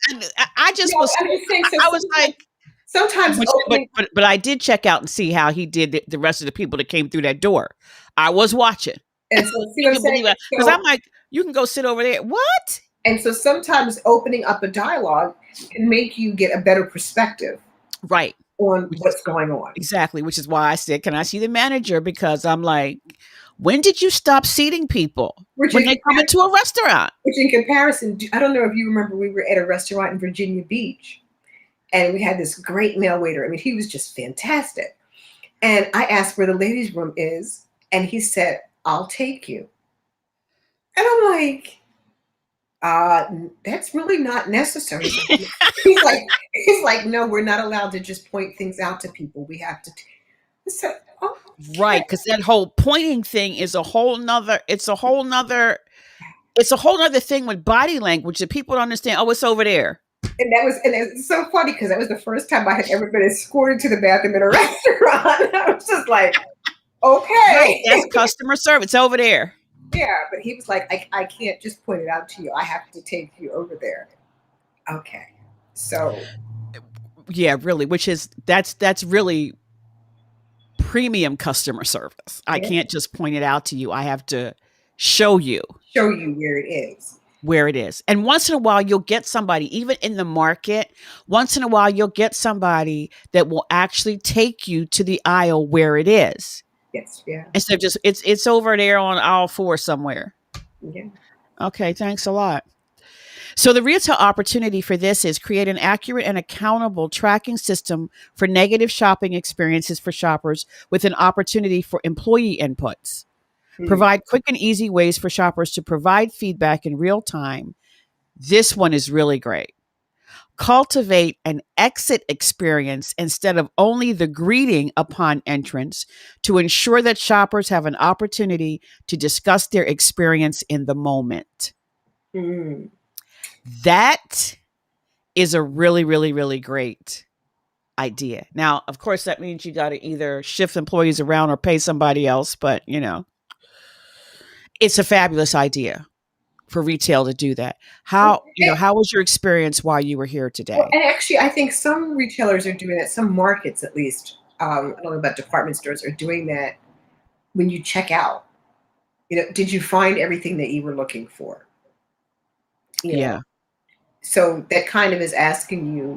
I just was. I'm just saying. So I was like, sometimes but opening, but but I did check out and see how he did the rest of the people that came through that door. I was watching. and so see You what I'm can believe saying. it because I'm like, you can go sit over there. What? And so sometimes opening up a dialogue can make you get a better perspective Right. on Which is what's going on. exactly, which is why I said, "Can I see the manager?" Because I'm like, when did you stop seating people Which when in, they come into a restaurant? which in comparison, I don't know if you remember, we were at a restaurant in Virginia Beach, and we had this great male waiter. I mean, he was just fantastic. And I asked where the ladies' room is, and he said, "I'll take you." And I'm like, that's really not necessary. He's like, "No, we're not allowed to just point things out to people. We have to." I said, "Oh, okay." Right, because that whole pointing thing is a whole nother. It's a whole nother thing with body language that people don't understand. Oh, it's over there. and it's so funny because that was the first time I had ever been escorted to the bathroom in a restaurant. I was just like, Right. okay. That's customer service over there. Yeah, but he was like, I can't just point it out to you. I have to take you over there. Okay. So Yeah, really, which is that's really premium customer service. I yeah, can't just point it out to you. I have to show you show you where it is. where it is. And once in a while, you'll get somebody, even in the market, once in a while, you'll get somebody that will actually take you to the aisle where it is. Yes, yeah, Instead of just, it's over there on aisle 4 somewhere. yeah. Okay, thanks a lot. So the retail opportunity for this is create an accurate and accountable tracking system for negative shopping experiences for shoppers with an opportunity for employee inputs. Mm, Provide quick and easy ways for shoppers to provide feedback in real time. This one is really great. Cultivate an exit experience instead of only the greeting upon entrance to ensure that shoppers have an opportunity to discuss their experience in the moment. mm. That is a really, really, really great idea. Now, of course, that means you got to either shift employees around or pay somebody else, but it's a fabulous idea for retail to do that. Well, How was your experience while you were here well, today? and actually, I think some retailers are doing that. Some markets, at least, I don't know about department stores, are doing that when you check out. Did you find everything that you were looking for? You know, Yeah, so that kind of is asking you,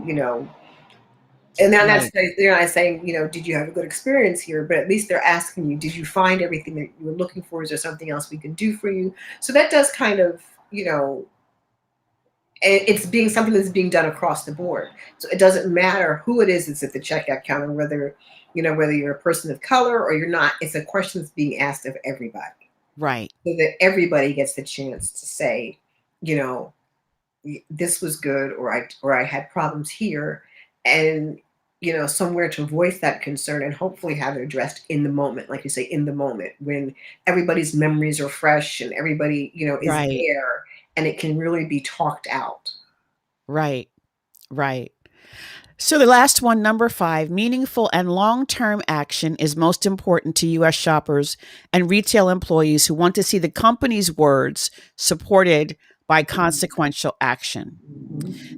and now that's right. they're not saying, did you have a good experience here, but at least they're asking you, did you find everything that you were looking for? Is there something else we can do for you? So that does kind of, it's being something that's being done across the board. So it doesn't matter who it is that's at the checkout counter, whether you're a person of color or you're not. It's a question that's being asked of everybody, Right. so that everybody gets the chance to say, you know, this was good, or I had problems here, and somewhere to voice that concern and hopefully have it addressed in the moment, like you say, in the moment when everybody's memories are fresh and everybody is Right. there, and it can really be talked out. Right. Right. So the last one, number 5, meaningful and long-term action is most important to US shoppers and retail employees who want to see the company's words supported by consequential action.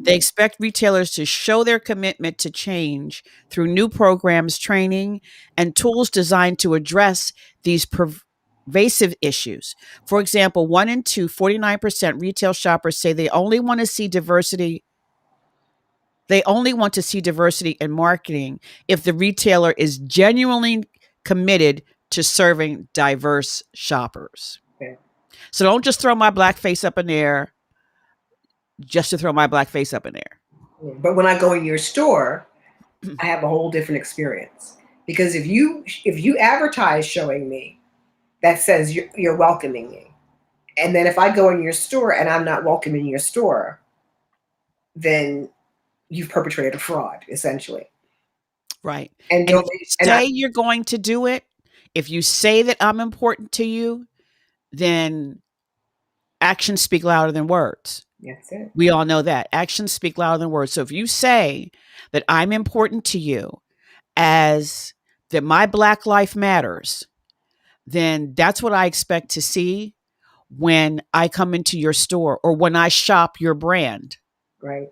They Mhm. expect retailers to show their commitment to change through new programs, training, and tools designed to address these pervasive issues. For example, 1 in 2, 49% retail shoppers say they only want to see diversity in marketing if the retailer is genuinely committed to serving diverse shoppers. Okay. So don't just throw my black face up in there just to throw my black face up in there. But when I go in your store, I have a whole different experience, because if you advertise showing me that says you're welcoming me, and then if I go in your store and I'm not welcoming your store, then you've perpetrated a fraud, essentially. Right. And And don't if you and I say you're going to do it, if you say that I'm important to you, then actions speak louder than words. That's it. We all know that. Actions speak louder than words. So if you say that I'm important to you, as that my black life matters, then that's what I expect to see when I come into your store or when I shop your brand. Right.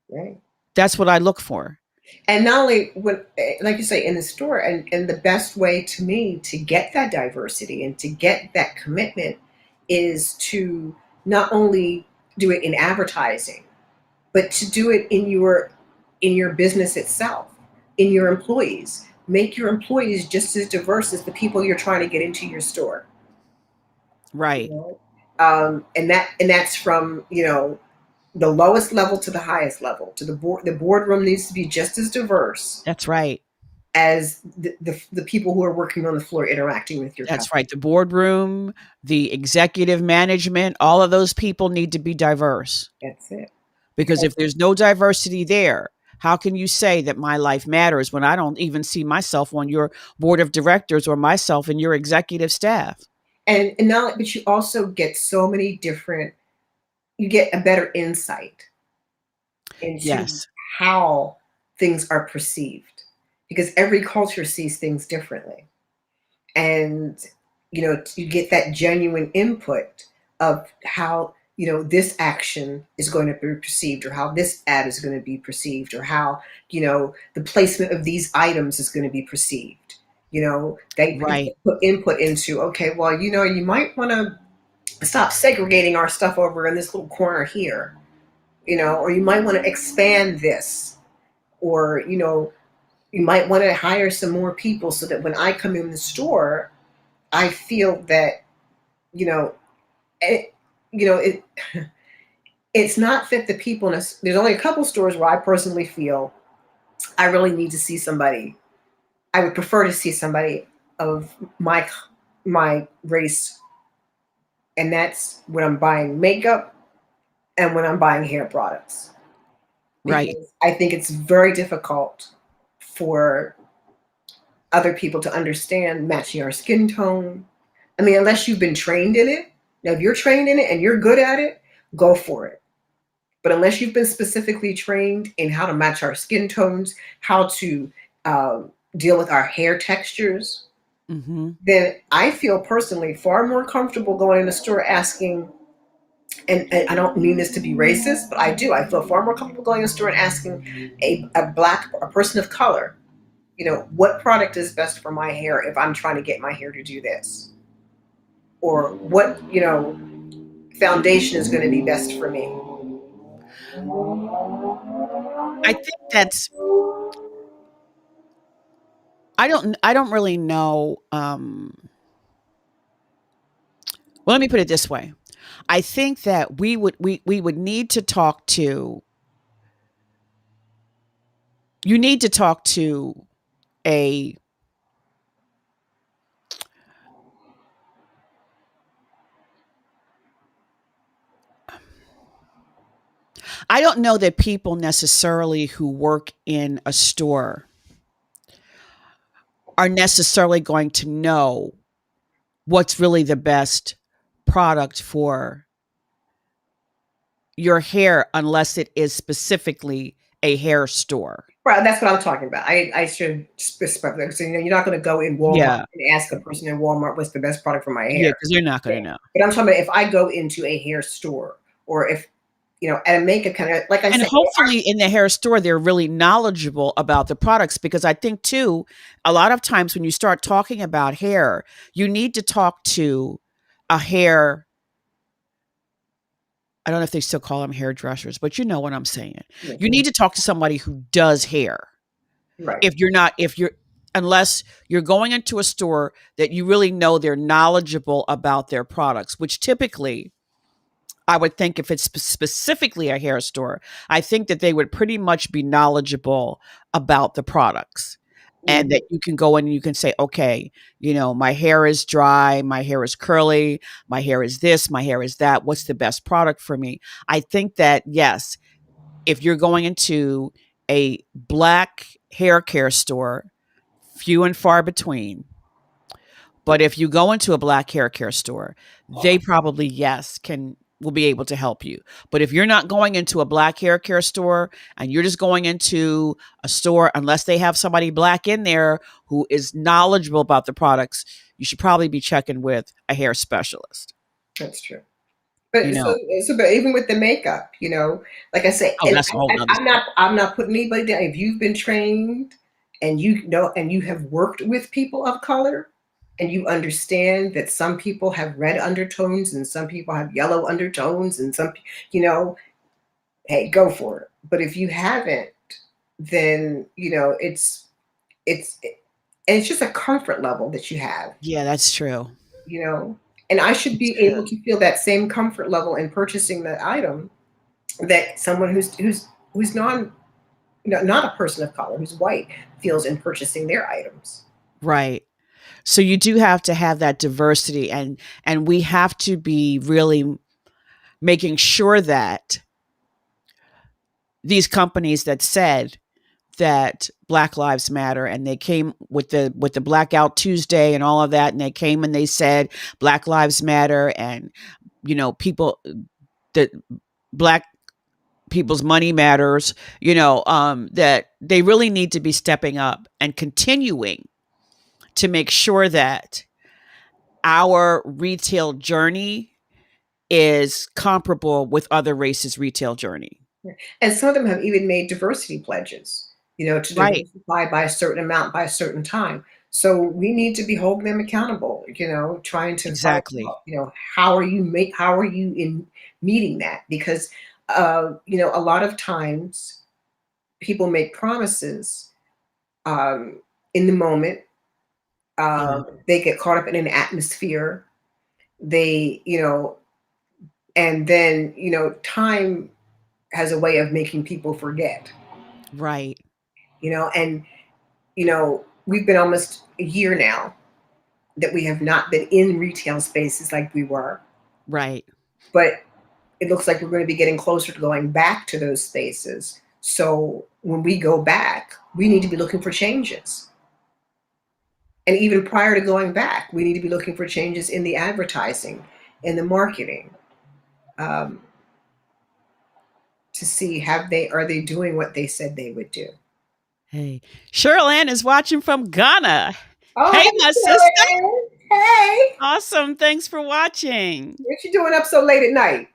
Right. That's what I look for. And not only when, like you say, in the store, and the best way to me to get that diversity and to get that commitment is to not only do it in advertising, but to do it in your business itself, in your employees. Make your employees just as diverse as the people you're trying to get into your store. You Right. know, and that's from the lowest level to the highest level to the board. The boardroom needs to be just as diverse That's right. as the people who are working on the floor interacting with your That's customer. right. The boardroom, the executive management, all of those people need to be diverse. That's it. Because if there's no diversity there, how can you say that my life matters when I don't even see myself on your board of directors or myself in your executive staff? And now, but you also get so many different. You get a better insight into Yes. how things are perceived, because every culture sees things differently. And you get that genuine input of how this action is going to be perceived, or how this ad is going to be perceived, or how the placement of these items is going to be perceived. They Right. put input into, okay, well, you might want to stop segregating our stuff over in this little corner here, or you might want to expand this, or you might want to hire some more people so that when I come in the store, I feel that you know it, it it's not that the people there's only a couple stores where I personally feel I really need to see somebody. I would prefer to see somebody of my race, and that's when I'm buying makeup and when I'm buying hair products, Right. because I think it's very difficult for other people to understand matching our skin tone. I mean, unless you've been trained in it. Now, if you're trained in it and you're good at it, go for it. But unless you've been specifically trained in how to match our skin tones, how to deal with our hair textures, Mm-hmm. then I feel personally far more comfortable going in a store asking, and I don't mean this to be racist, but I do. I feel far more comfortable going in a store and asking a person of color, what product is best for my hair if I'm trying to get my hair to do this, or what foundation is going to be best for me. I think that's I don't really know well, let me put it this way. I think that we would need to talk to you need to talk to a I don't know that people necessarily who work in a store are necessarily going to know what's really the best product for your hair unless it is specifically a hair store. Right, that's what I'm talking about. I should specify. So, you're not going to go in Walmart Yeah. and ask the person in Walmart what's the best product for my Yeah, hair. because they're not going to know. But I'm talking about if I go into a hair store, or if at a makeup kind of, like I And said, hopefully in the hair store, they're really knowledgeable about the products because I think too, a lot of times when you start talking about hair, you need to talk to a hair. I don't know if they still call them hairdressers, but you know what I'm saying. You need to talk to somebody who does hair. right. If you're, unless you're going into a store that you really know they're knowledgeable about their products, which typically I would think if it's specifically a hair store, I think that they would pretty much be knowledgeable about the products. And Mhm. that you can go in and you can say, okay, my hair is dry, my hair is curly, my hair is this, my hair is that. What's the best product for me? I think that, yes, if you're going into a black hair care store, few and far between, but if you go into a black hair care store, they probably, yes, will be able to help you. But if you're not going into a black hair care store and you're just going into a store, unless they have somebody black in there who is knowledgeable about the products, you should probably be checking with a hair specialist. That's true. You But know, but even with the makeup, like I say, oh, and that's a whole nother story. I'm not putting anybody down. If you've been trained and and you have worked with people of color, and you understand that some people have red undertones and some people have yellow undertones, and you know, hey, go for it. But if you haven't, then it's and it's just a comfort level that you have, Yeah, that's true. you know. And I should It's be true. able to feel that same comfort level in purchasing the item that someone who's non not a person of color, who's white, feels in purchasing their items. Right. So you do have to have that diversity and we have to be really making sure that these companies that said that Black Lives Matter and they came with the Blackout Tuesday and all of that and they came and they said Black Lives Matter and people that black people's money matters, that they really need to be stepping up and continuing to make sure that our retail journey is comparable with other races' retail journey. And some of them have even made diversity pledges, to Right. diversify by a certain amount by a certain time. So we need to be holding them accountable, trying to find Exactly. out, how are you in meeting that? Because a lot of times people make promises um, in the moment. Yeah. They get caught up in an atmosphere. They, and then, time has a way of making people forget, Right. and we've been almost a year now that we have not been in retail spaces like we were, Right. but it looks like we're going to be getting closer to going back to those spaces. So when we go back, we need to be looking for changes. And even prior to going back, we need to be looking for changes in the advertising, in the marketing, um, to see are they doing what they said they would do. Hey, Cheryl Ann is watching from Ghana. Oh, Hey, my sister. hey, Sharon. Hey, Awesome. Thanks for watching. what you doing up so late at night?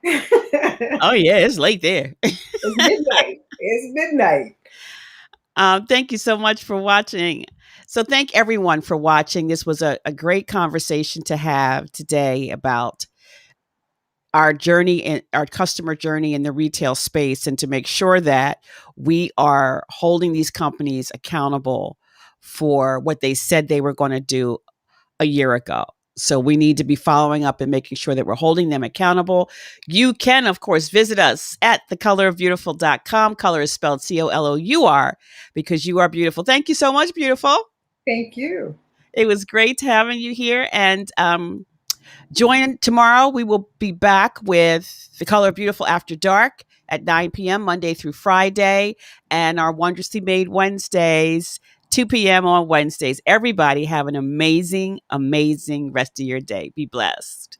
Oh, yeah, it's late there. It's midnight. It's midnight. Thank you so much for watching. So, thank everyone for watching. This was a great conversation to have today about our journey and our customer journey in the retail space, and to make sure that we are holding these companies accountable for what they said they were going to do a year ago. So we need to be following up and making sure that we're holding them accountable. You can, of course, visit us at thecolorofbeautiful.com. Color is spelled COLOUR, because you are beautiful. Thank you so much, beautiful. Thank you. It was great having you here. And join tomorrow. We will be back with The Color of Beautiful After Dark at 9 p.m. Monday through Friday, and our Wondrously Made Wednesdays, 2 p.m. on Wednesdays. Everybody have an amazing, amazing rest of your day. Be blessed.